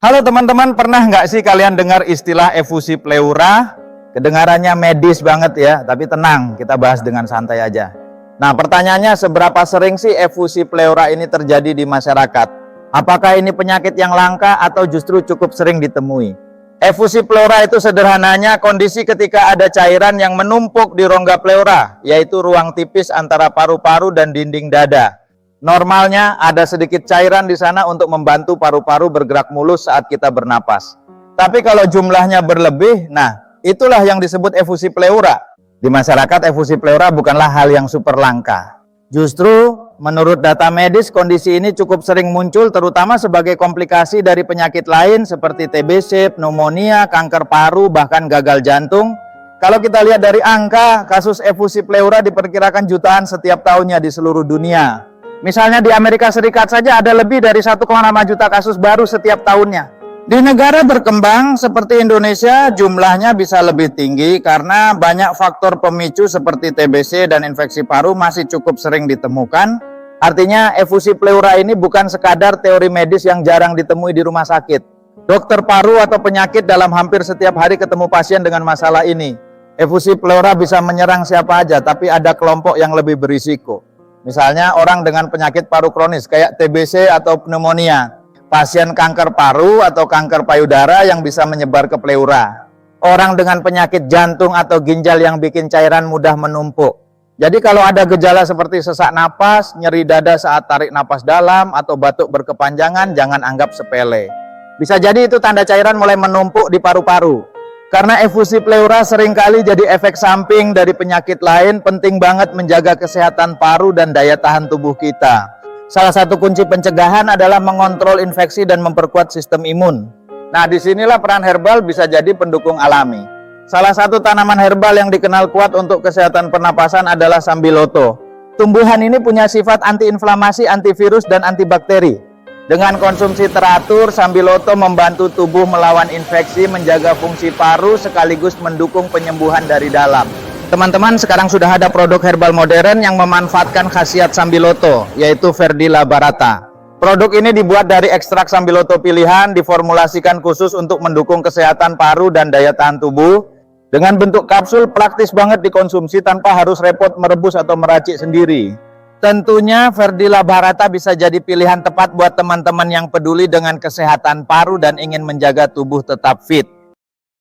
Halo teman-teman, pernah nggak sih kalian dengar istilah efusi pleura? Kedengarannya medis banget ya, tapi tenang, kita bahas dengan santai aja. Nah, pertanyaannya seberapa sering sih efusi pleura ini terjadi di masyarakat? Apakah ini penyakit yang langka atau justru cukup sering ditemui? Efusi pleura itu sederhananya kondisi ketika ada cairan yang menumpuk di rongga pleura, yaitu ruang tipis antara paru-paru dan dinding dada. Normalnya ada sedikit cairan di sana untuk membantu paru-paru bergerak mulus saat kita bernapas. Tapi kalau jumlahnya berlebih, nah itulah yang disebut efusi pleura. Di masyarakat efusi pleura bukanlah hal yang super langka. Justru menurut data medis kondisi ini cukup sering muncul terutama sebagai komplikasi dari penyakit lain seperti TBC, pneumonia, kanker paru, bahkan gagal jantung. Kalau kita lihat dari angka, kasus efusi pleura diperkirakan jutaan setiap tahunnya di seluruh dunia. Misalnya di Amerika Serikat saja ada lebih dari 1,5 juta kasus baru setiap tahunnya. Di negara berkembang seperti Indonesia jumlahnya bisa lebih tinggi karena banyak faktor pemicu seperti TBC dan infeksi paru masih cukup sering ditemukan. Artinya efusi pleura ini bukan sekadar teori medis yang jarang ditemui di rumah sakit. Dokter paru atau penyakit dalam hampir setiap hari ketemu pasien dengan masalah ini. Efusi pleura bisa menyerang siapa aja, tapi ada kelompok yang lebih berisiko. Misalnya orang dengan penyakit paru kronis kayak TBC atau pneumonia, pasien kanker paru atau kanker payudara yang bisa menyebar ke pleura, orang dengan penyakit jantung atau ginjal yang bikin cairan mudah menumpuk. Jadi kalau ada gejala seperti sesak napas, nyeri dada saat tarik napas dalam, atau batuk berkepanjangan, jangan anggap sepele. Bisa jadi itu tanda cairan mulai menumpuk di paru-paru. Karena efusi pleura seringkali jadi efek samping dari penyakit lain, penting banget menjaga kesehatan paru dan daya tahan tubuh kita. Salah satu kunci pencegahan adalah mengontrol infeksi dan memperkuat sistem imun. Nah, disinilah peran herbal bisa jadi pendukung alami. Salah satu tanaman herbal yang dikenal kuat untuk kesehatan pernapasan adalah sambiloto. Tumbuhan ini punya sifat antiinflamasi, antivirus, dan antibakteri. Dengan konsumsi teratur, sambiloto membantu tubuh melawan infeksi, menjaga fungsi paru, sekaligus mendukung penyembuhan dari dalam. Teman-teman, sekarang sudah ada produk herbal modern yang memanfaatkan khasiat sambiloto, yaitu Verdila Barata. Produk ini dibuat dari ekstrak sambiloto pilihan, diformulasikan khusus untuk mendukung kesehatan paru dan daya tahan tubuh. Dengan bentuk kapsul, praktis banget dikonsumsi tanpa harus repot merebus atau meracik sendiri. Tentunya Verdila Barata bisa jadi pilihan tepat buat teman-teman yang peduli dengan kesehatan paru dan ingin menjaga tubuh tetap fit.